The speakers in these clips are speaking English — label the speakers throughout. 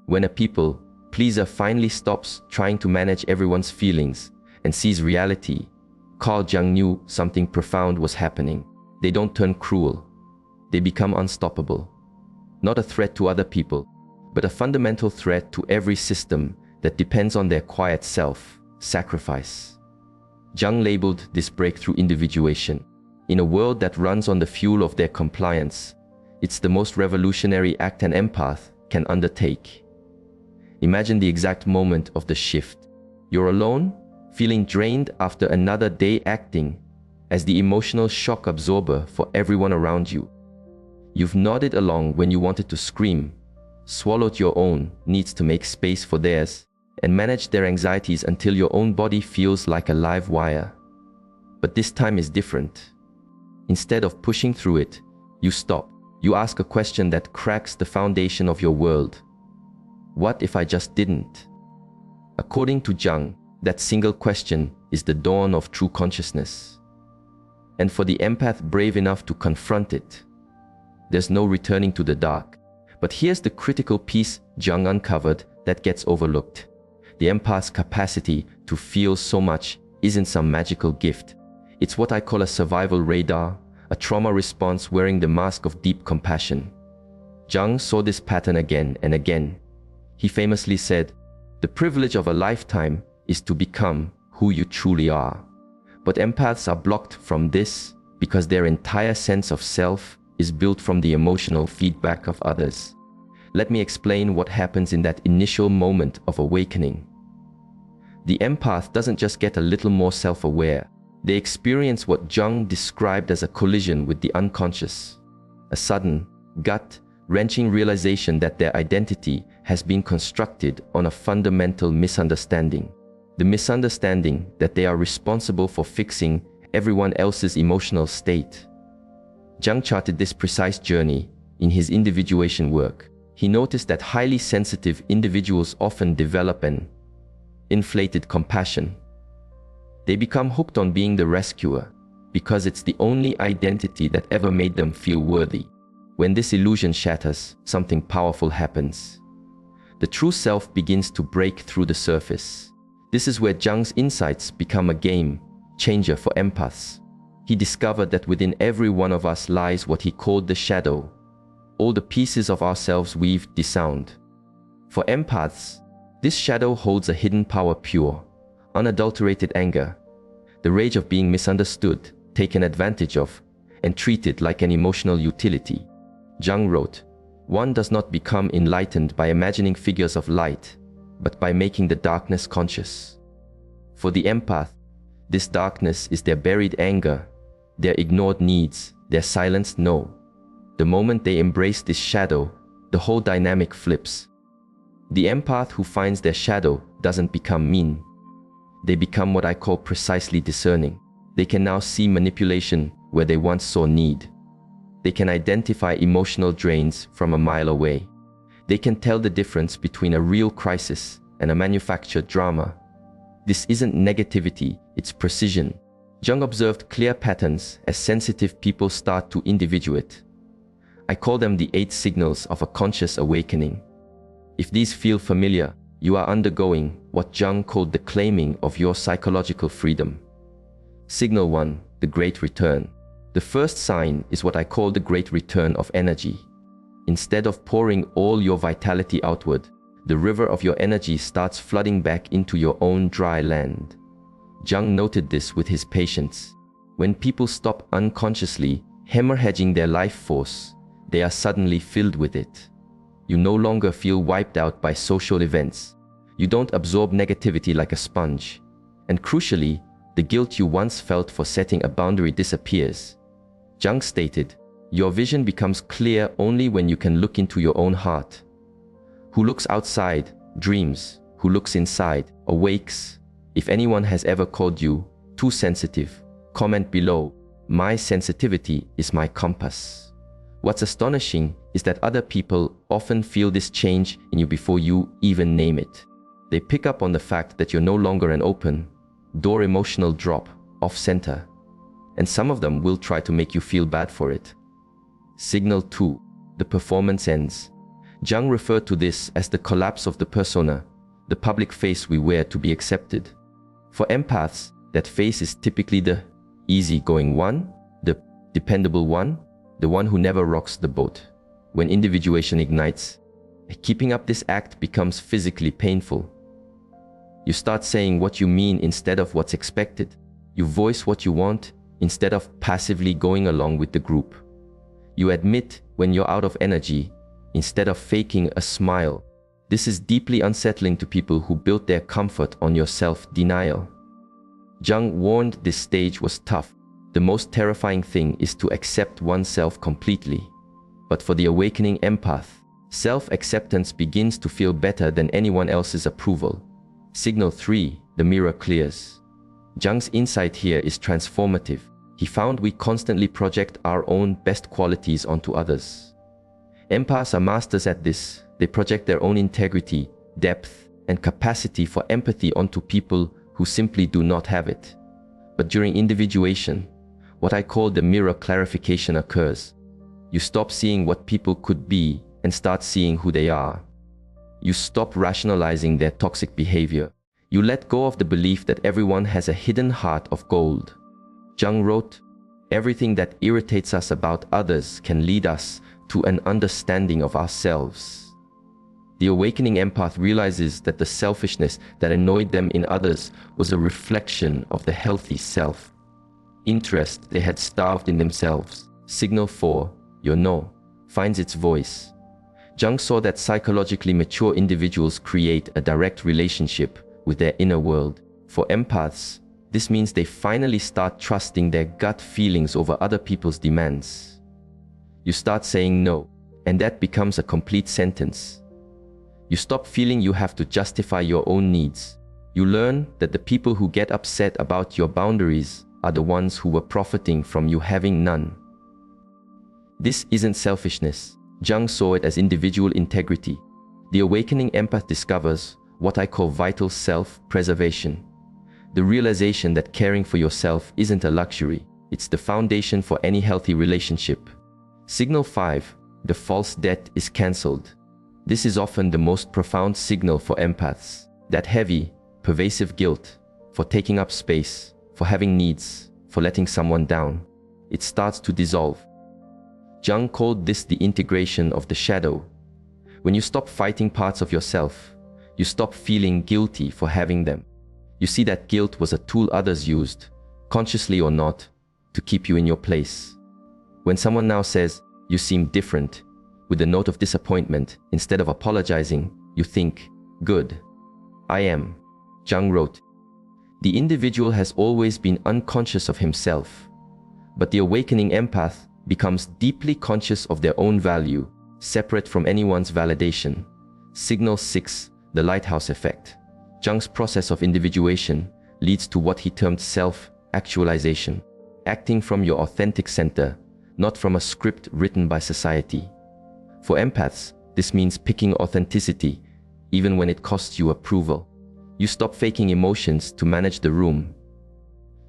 Speaker 1: When a people pleaser finally stops trying to manage everyone's feelings and sees reality, Carl Jung knew something profound was happening. They don't turn cruel. They become unstoppable. Not a threat to other people, but a fundamental threat to every system that depends on their quiet self-sacrifice. Jung labeled this breakthrough individuation. In a world that runs on the fuel of their compliance, it's the most revolutionary act an empath can undertake. Imagine the exact moment of the shift. You're alone, feeling drained after another day acting as the emotional shock absorber for everyone around you. You've nodded along when you wanted to scream, swallowed your own needs to make space for theirs, and managed their anxieties until your own body feels like a live wire. But this time is different. Instead of pushing through it, you stop. You ask a question that cracks the foundation of your world. What if I just didn't? According to Jung, that single question is the dawn of true consciousness. And for the empath brave enough to confront it, there's no returning to the dark. But here's the critical piece Jung uncovered that gets overlooked. The empath's capacity to feel so much isn't some magical gift. It's what I call a survival radar, a trauma response wearing the mask of deep compassion. Jung saw this pattern again and again. He famously said, "The privilege of a lifetime is to become who you truly are." But empaths are blocked from this because their entire sense of self is built from the emotional feedback of others. Let me explain what happens in that initial moment of awakening. The empath doesn't just get a little more self-aware. They experience what Jung described as a collision with the unconscious, a sudden, gut-wrenching realization that their identity has been constructed on a fundamental misunderstanding. The misunderstanding that they are responsible for fixing everyone else's emotional state. Jung charted this precise journey in his individuation work. He noticed that highly sensitive individuals often develop an inflated compassion. They become hooked on being the rescuer because it's the only identity that ever made them feel worthy. When this illusion shatters, something powerful happens. The true self begins to break through the surface. This is where Jung's insights become a game changer for empaths. He discovered that within every one of us lies what he called the shadow, all the pieces of ourselves we've disowned. For empaths, this shadow holds a hidden power, pure, unadulterated anger, the rage of being misunderstood, taken advantage of, and treated like an emotional utility. Jung wrote, "One does not become enlightened by imagining figures of light, but by making the darkness conscious." For the empath, this darkness is their buried anger, their ignored needs, their silenced no. The moment they embrace this shadow, the whole dynamic flips. The empath who finds their shadow doesn't become mean. They become what I call precisely discerning. They can now see manipulation where they once saw need. They can identify emotional drains from a mile away. They can tell the difference between a real crisis and a manufactured drama. This isn't negativity, it's precision. Jung observed clear patterns as sensitive people start to individuate. I call them the 8 signals of a conscious awakening. If these feel familiar, you are undergoing what Jung called the claiming of your psychological freedom. Signal 1, the Great Return. The first sign is what I call the Great Return of energy. Instead of pouring all your vitality outward, the river of your energy starts flooding back into your own dry land. Jung noted this with his patients. When people stop unconsciously hemorrhaging their life force, they are suddenly filled with it. You no longer feel wiped out by social events. You don't absorb negativity like a sponge. And crucially, the guilt you once felt for setting a boundary disappears. Jung stated, "Your vision becomes clear only when you can look into your own heart. Who looks outside, dreams. Who looks inside, awakes." If anyone has ever called you too sensitive, comment below. My sensitivity is my compass. What's astonishing is that other people often feel this change in you before you even name it. They pick up on the fact that you're no longer an open door emotional drop off center, and some of them will try to make you feel bad for it. Signal 2, the performance ends. Jung referred to this as the collapse of the persona, the public face we wear to be accepted. For empaths, that face is typically the easygoing one, the dependable one, the one who never rocks the boat. When individuation ignites, keeping up this act becomes physically painful. You start saying what you mean instead of what's expected. You voice what you want instead of passively going along with the group. You admit when you're out of energy instead of faking a smile. This is deeply unsettling to people who built their comfort on your self-denial. Jung warned this stage was tough. The most terrifying thing is to accept oneself completely. But for the awakening empath, self-acceptance begins to feel better than anyone else's approval. Signal 3, the mirror clears. Jung's insight here is transformative. He found we constantly project our own best qualities onto others. Empaths are masters at this. They project their own integrity, depth, and capacity for empathy onto people who simply do not have it. But during individuation, what I call the mirror clarification occurs. You stop seeing what people could be and start seeing who they are. You stop rationalizing their toxic behavior. You let go of the belief that everyone has a hidden heart of gold. Jung wrote, "Everything that irritates us about others can lead us to an understanding of ourselves." The awakening empath realizes that the selfishness that annoyed them in others was a reflection of the healthy self-interest they had starved in themselves. Signal 4, your no, finds its voice. Jung saw that psychologically mature individuals create a direct relationship with their inner world. For empaths, this means they finally start trusting their gut feelings over other people's demands. You start saying no, and that becomes a complete sentence. You stop feeling you have to justify your own needs. You learn that the people who get upset about your boundaries are the ones who were profiting from you having none. This isn't selfishness. Jung saw it as individual integrity. The awakening empath discovers what I call vital self-preservation. The realization that caring for yourself isn't a luxury. It's the foundation for any healthy relationship. Signal 5, the false debt is cancelled. This is often the most profound signal for empaths. That heavy, pervasive guilt for taking up space, for having needs, for letting someone down. It starts to dissolve. Jung called this the integration of the shadow. When you stop fighting parts of yourself, you stop feeling guilty for having them. You see that guilt was a tool others used, consciously or not, to keep you in your place. When someone now says, "You seem different," with a note of disappointment, instead of apologizing, you think, "Good. I am." Jung wrote, "The individual has always been unconscious of himself, but the awakening empath becomes deeply conscious of their own value, separate from anyone's validation." Signal 6, the lighthouse effect. Jung's process of individuation leads to what he termed self-actualization, acting from your authentic center, not from a script written by society. For empaths, this means picking authenticity, even when it costs you approval. You stop faking emotions to manage the room.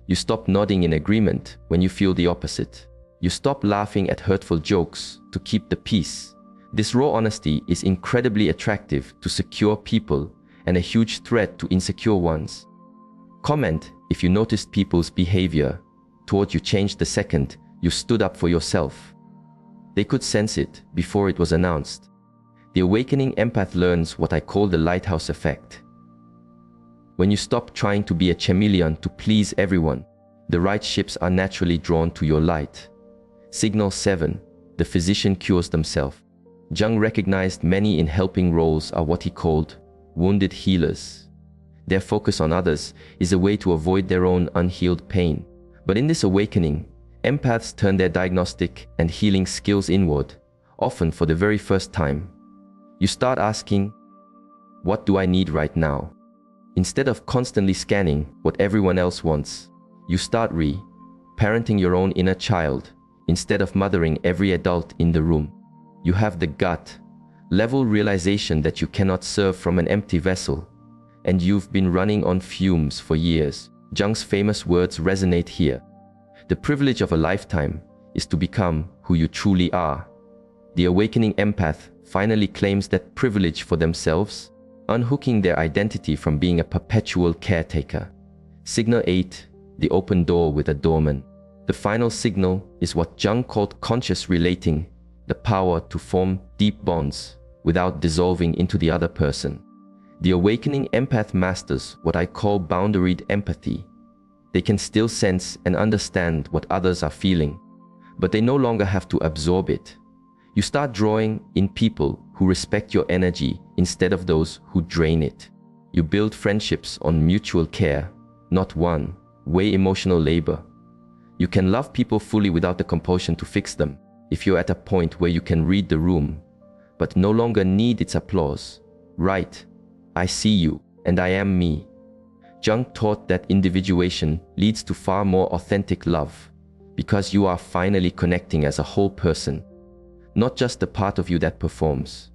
Speaker 1: You stop nodding in agreement when you feel the opposite. You stop laughing at hurtful jokes to keep the peace. This raw honesty is incredibly attractive to secure people and a huge threat to insecure ones. Comment if you noticed people's behavior toward you changed the second you stood up for yourself. They could sense it before it was announced. The awakening empath learns what I call the lighthouse effect. When you stop trying to be a chameleon to please everyone, the right ships are naturally drawn to your light. Signal 7, the physician cures themselves. Jung recognized many in helping roles are what he called wounded healers. Their focus on others is a way to avoid their own unhealed pain. But in this awakening, empaths turn their diagnostic and healing skills inward, often for the very first time. You start asking, "What do I need right now?" Instead of constantly scanning what everyone else wants, you start parenting your own inner child instead of mothering every adult in the room. You have the gut-level realization that you cannot serve from an empty vessel, and you've been running on fumes for years. Jung's famous words resonate here. The privilege of a lifetime is to become who you truly are. The awakening empath finally claims that privilege for themselves, unhooking their identity from being a perpetual caretaker. Signal 8, the open door with a doorman. The final signal is what Jung called conscious relating, the power to form deep bonds without dissolving into the other person. The awakening empath masters what I call boundaried empathy. They can still sense and understand what others are feeling, but they no longer have to absorb it. You start drawing in people who respect your energy instead of those who drain it. You build friendships on mutual care, not one-way emotional labor. You can love people fully without the compulsion to fix them if you're at a point where you can read the room, but no longer need its applause. Right, I see you, and I am me. Jung taught that individuation leads to far more authentic love, because you are finally connecting as a whole person, not just the part of you that performs.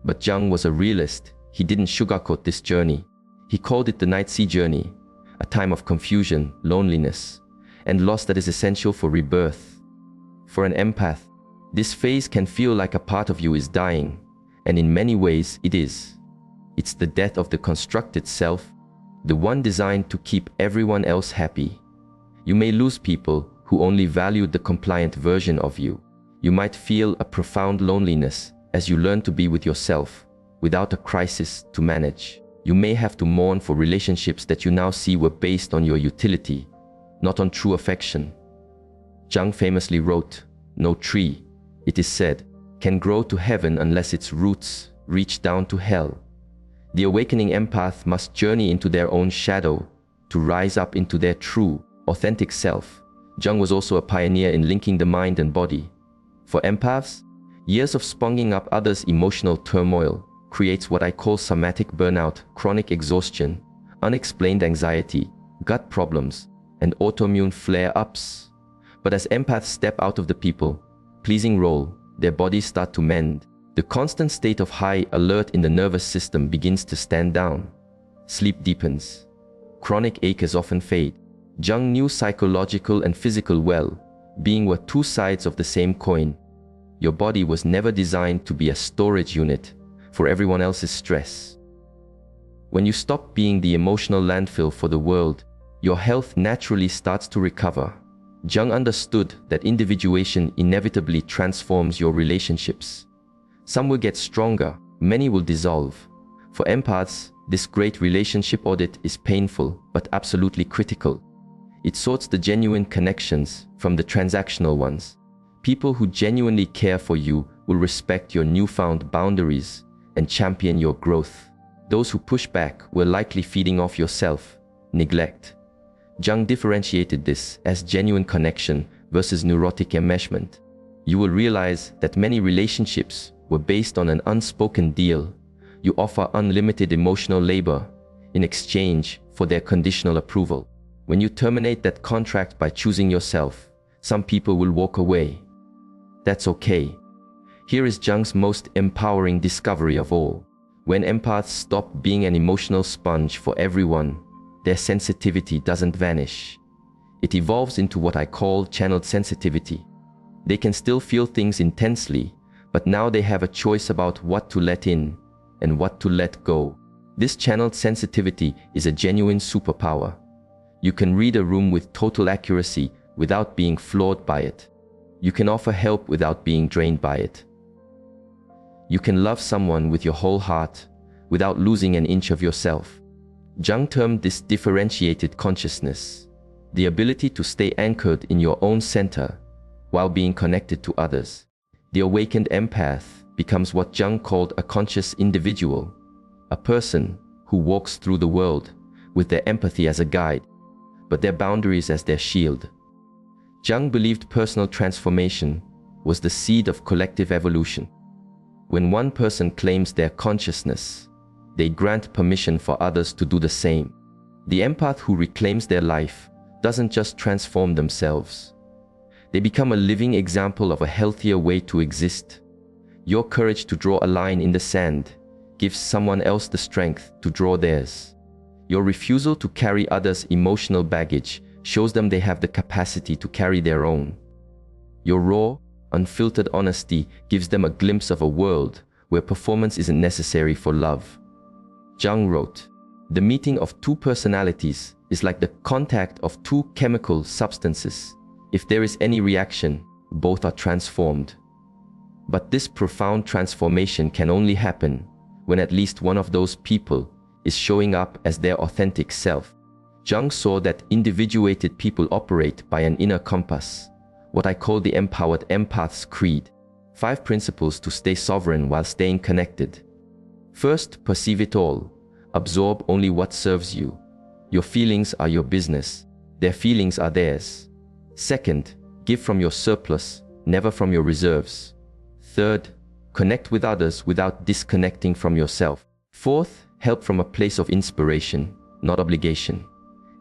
Speaker 1: But Jung was a realist. He didn't sugarcoat this journey. He called it the night sea journey, a time of confusion, loneliness, and loss that is essential for rebirth. For an empath, this phase can feel like a part of you is dying, and in many ways it is. It's the death of the constructed self, the one designed to keep everyone else happy. You may lose people who only valued the compliant version of you. You might feel a profound loneliness as you learn to be with yourself without a crisis to manage. You may have to mourn for relationships that you now see were based on your utility, not on true affection. Jung famously wrote, "No tree, it is said, can grow to heaven unless its roots reach down to hell." The awakening empath must journey into their own shadow to rise up into their true, authentic self. Jung was also a pioneer in linking the mind and body. For empaths, years of sponging up others' emotional turmoil creates what I call somatic burnout, chronic exhaustion, unexplained anxiety, gut problems, and autoimmune flare-ups. But as empaths step out of the people-pleasing role, their bodies start to mend. The constant state of high alert in the nervous system begins to stand down. Sleep deepens. Chronic aches often fade. Jung knew psychological and physical well-being were two sides of the same coin. Your body was never designed to be a storage unit for everyone else's stress. When you stop being the emotional landfill for the world, your health naturally starts to recover. Jung understood that individuation inevitably transforms your relationships. Some will get stronger, many will dissolve. For empaths, this great relationship audit is painful but absolutely critical. It sorts the genuine connections from the transactional ones. People who genuinely care for you will respect your newfound boundaries and champion your growth. Those who push back were likely feeding off your self-neglect. Jung differentiated this as genuine connection versus neurotic enmeshment. You will realize that many relationships were based on an unspoken deal. You offer unlimited emotional labor in exchange for their conditional approval. When you terminate that contract by choosing yourself, some people will walk away. That's okay. Here is Jung's most empowering discovery of all. When empaths stop being an emotional sponge for everyone, their sensitivity doesn't vanish. It evolves into what I call channeled sensitivity. They can still feel things intensely, but now they have a choice about what to let in and what to let go. This channeled sensitivity is a genuine superpower. You can read a room with total accuracy without being flawed by it. You can offer help without being drained by it. You can love someone with your whole heart without losing an inch of yourself. Jung termed this differentiated consciousness, the ability to stay anchored in your own center while being connected to others. The awakened empath becomes what Jung called a conscious individual, a person who walks through the world with their empathy as a guide, but their boundaries as their shield. Jung believed personal transformation was the seed of collective evolution. When one person claims their consciousness, they grant permission for others to do the same. The empath who reclaims their life doesn't just transform themselves. They become a living example of a healthier way to exist. Your courage to draw a line in the sand gives someone else the strength to draw theirs. Your refusal to carry others' emotional baggage shows them they have the capacity to carry their own. Your raw, unfiltered honesty gives them a glimpse of a world where performance isn't necessary for love. Jung wrote, "The meeting of two personalities is like the contact of two chemical substances. If there is any reaction, both are transformed. But this profound transformation can only happen when at least one of those people is showing up as their authentic self." Jung saw that individuated people operate by an inner compass, what I call the empowered empath's creed. 5 principles to stay sovereign while staying connected. First, perceive it all. Absorb only what serves you. Your feelings are your business. Their feelings are theirs. Second, give from your surplus, never from your reserves. Third, connect with others without disconnecting from yourself. Fourth, help from a place of inspiration, not obligation.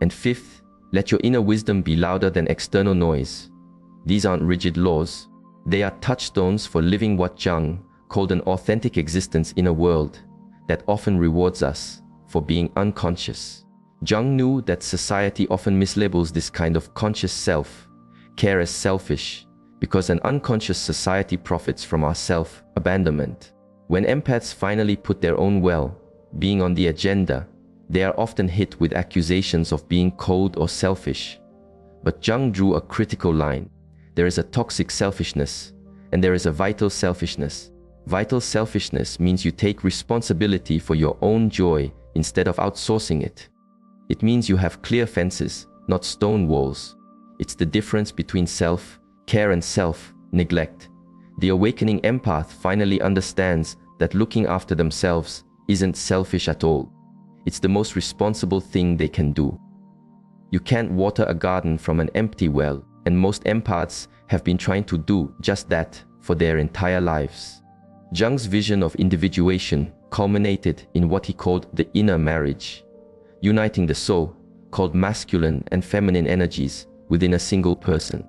Speaker 1: And fifth, let your inner wisdom be louder than external noise. These aren't rigid laws. They are touchstones for living what Jung called an authentic existence in a world that often rewards us for being unconscious. Jung knew that society often mislabels this kind of conscious self-care as selfish, because an unconscious society profits from our self-abandonment. When empaths finally put their own well-being on the agenda, they are often hit with accusations of being cold or selfish. But Jung drew a critical line. There is a toxic selfishness, and there is a vital selfishness. Vital selfishness means you take responsibility for your own joy instead of outsourcing it. It means you have clear fences, not stone walls. It's the difference between self-care and self-neglect. The awakening empath finally understands that looking after themselves isn't selfish at all. It's the most responsible thing they can do. You can't water a garden from an empty well, and most empaths have been trying to do just that for their entire lives. Jung's vision of individuation culminated in what he called the inner marriage, uniting the so-called masculine and feminine energies within a single person.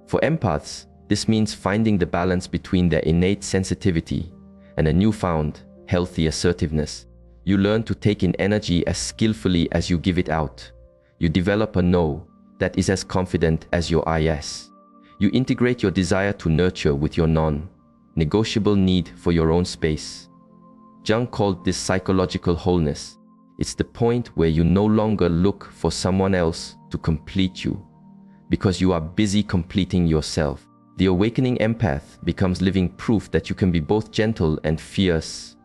Speaker 1: For empaths, this means finding the balance between their innate sensitivity and a newfound, healthy assertiveness. You learn to take in energy as skillfully as you give it out. You develop a no that is as confident as your yes. You integrate your desire to nurture with your non-negotiable need for your own space. Jung called this psychological wholeness. It's the point where you no longer look for someone else to complete you, because you are busy completing yourself. The awakening empath becomes living proof that you can be both gentle and fierce,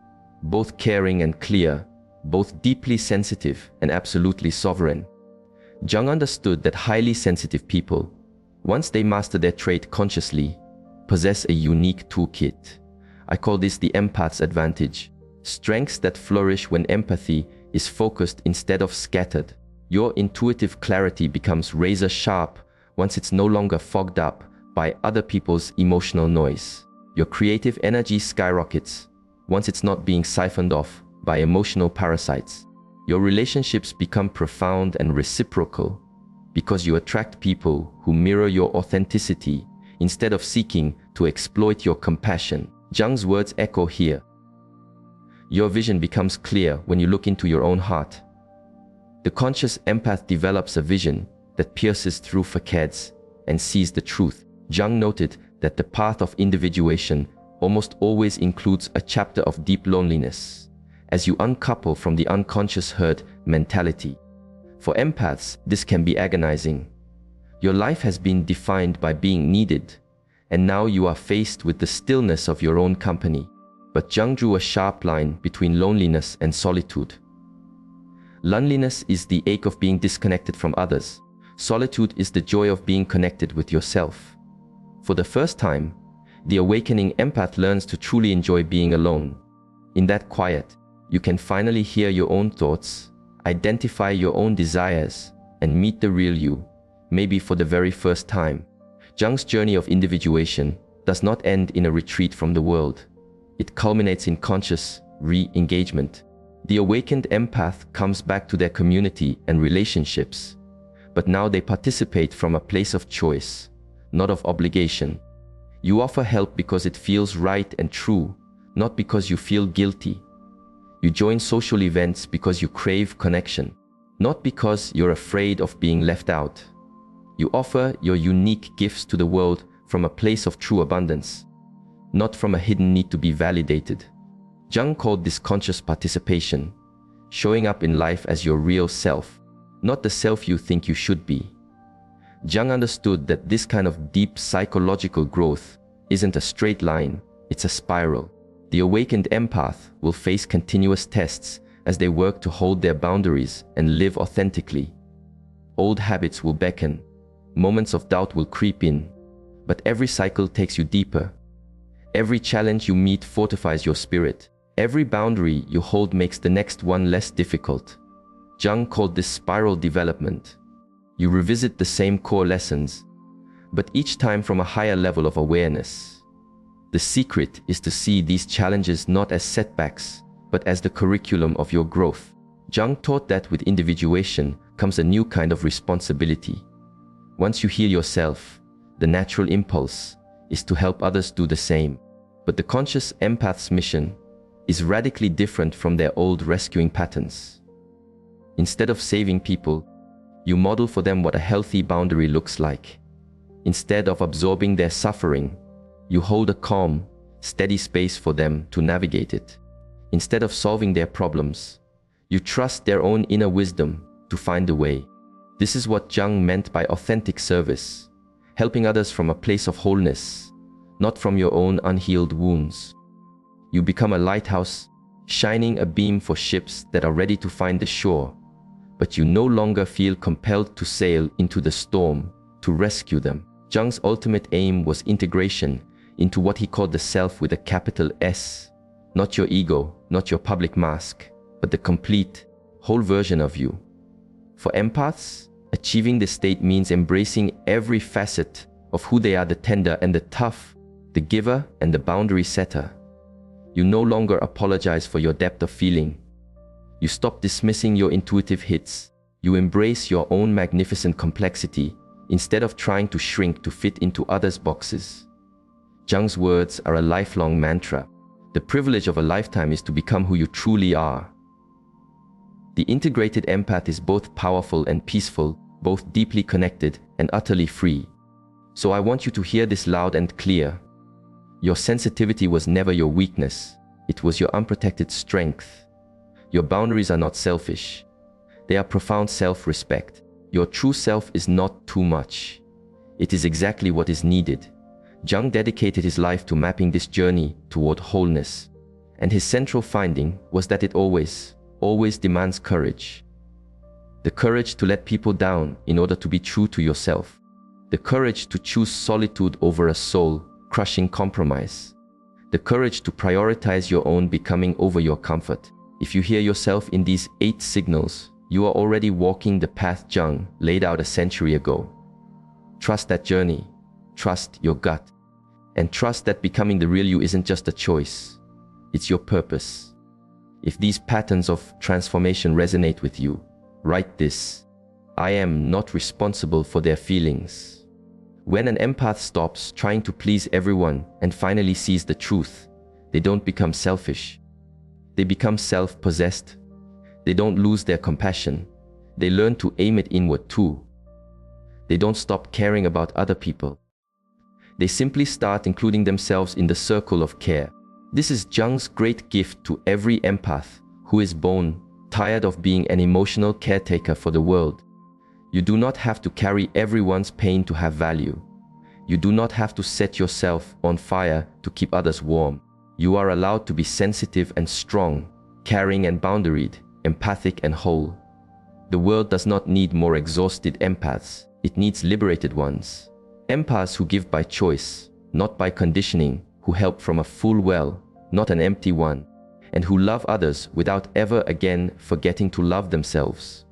Speaker 1: both caring and clear, both deeply sensitive and absolutely sovereign. Jung understood that highly sensitive people, once they master their trait consciously, possess a unique toolkit. I call this the empath's advantage. Strengths that flourish when empathy is focused instead of scattered. Your intuitive clarity becomes razor sharp once it's no longer fogged up by other people's emotional noise. Your creative energy skyrockets once it's not being siphoned off by emotional parasites. Your relationships become profound and reciprocal because you attract people who mirror your authenticity instead of seeking to exploit your compassion. Jung's words echo here. Your vision becomes clear when you look into your own heart. The conscious empath develops a vision that pierces through facades and sees the truth. Jung noted that the path of individuation almost always includes a chapter of deep loneliness, as you uncouple from the unconscious herd mentality. For empaths, this can be agonizing. Your life has been defined by being needed, and now you are faced with the stillness of your own company. But Jung drew a sharp line between loneliness and solitude. Loneliness is the ache of being disconnected from others. Solitude is the joy of being connected with yourself. For the first time, the awakening empath learns to truly enjoy being alone. In that quiet, you can finally hear your own thoughts, identify your own desires, and meet the real you, maybe for the very first time. Jung's journey of individuation does not end in a retreat from the world. It culminates in conscious re-engagement. The awakened empath comes back to their community and relationships, but now they participate from a place of choice, not of obligation. You offer help because it feels right and true, not because you feel guilty. You join social events because you crave connection, not because you're afraid of being left out. You offer your unique gifts to the world from a place of true abundance, not from a hidden need to be validated. Jung called this conscious participation, showing up in life as your real self, not the self you think you should be. Jung understood that this kind of deep psychological growth isn't a straight line, it's a spiral. The awakened empath will face continuous tests as they work to hold their boundaries and live authentically. Old habits will beckon, moments of doubt will creep in, but every cycle takes you deeper. Every challenge you meet fortifies your spirit. Every boundary you hold makes the next one less difficult. Jung called this spiral development. You revisit the same core lessons, but each time from a higher level of awareness. The secret is to see these challenges not as setbacks, but as the curriculum of your growth. Jung taught that with individuation comes a new kind of responsibility. Once you heal yourself, the natural impulse is to help others do the same. But the conscious empath's mission is radically different from their old rescuing patterns. Instead of saving people, you model for them what a healthy boundary looks like. Instead of absorbing their suffering, you hold a calm, steady space for them to navigate it. Instead of solving their problems, you trust their own inner wisdom to find a way. This is what Jung meant by authentic service, helping others from a place of wholeness, not from your own unhealed wounds. You become a lighthouse, shining a beam for ships that are ready to find the shore, but you no longer feel compelled to sail into the storm to rescue them. Jung's ultimate aim was integration into what he called the self with a capital S. Not your ego, not your public mask, but the complete, whole version of you. For empaths, achieving this state means embracing every facet of who they are, the tender and the tough, the giver and the boundary setter. You no longer apologize for your depth of feeling. You stop dismissing your intuitive hits. You embrace your own magnificent complexity instead of trying to shrink to fit into others' boxes. Jung's words are a lifelong mantra. The privilege of a lifetime is to become who you truly are. The integrated empath is both powerful and peaceful, both deeply connected and utterly free. So I want you to hear this loud and clear. Your sensitivity was never your weakness. It was your unprotected strength. Your boundaries are not selfish. They are profound self-respect. Your true self is not too much. It is exactly what is needed. Jung dedicated his life to mapping this journey toward wholeness. And his central finding was that it always demands courage. The courage to let people down in order to be true to yourself. The courage to choose solitude over a soul-crushing compromise. The courage to prioritize your own becoming over your comfort. If you hear yourself in these 8 signals, you are already walking the path Jung laid out a century ago. Trust that journey. Trust your gut. And trust that becoming the real you isn't just a choice. It's your purpose. If these patterns of transformation resonate with you, write this: I am not responsible for their feelings. When an empath stops trying to please everyone and finally sees the truth, they don't become selfish. They become self-possessed. They don't lose their compassion. They learn to aim it inward too. They don't stop caring about other people. They simply start including themselves in the circle of care. This is Jung's great gift to every empath who is bone tired of being an emotional caretaker for the world. You do not have to carry everyone's pain to have value. You do not have to set yourself on fire to keep others warm. You are allowed to be sensitive and strong, caring and boundaried, empathic and whole. The world does not need more exhausted empaths. It needs liberated ones. Empaths who give by choice, not by conditioning, who help from a full well, not an empty one, and who love others without ever again forgetting to love themselves.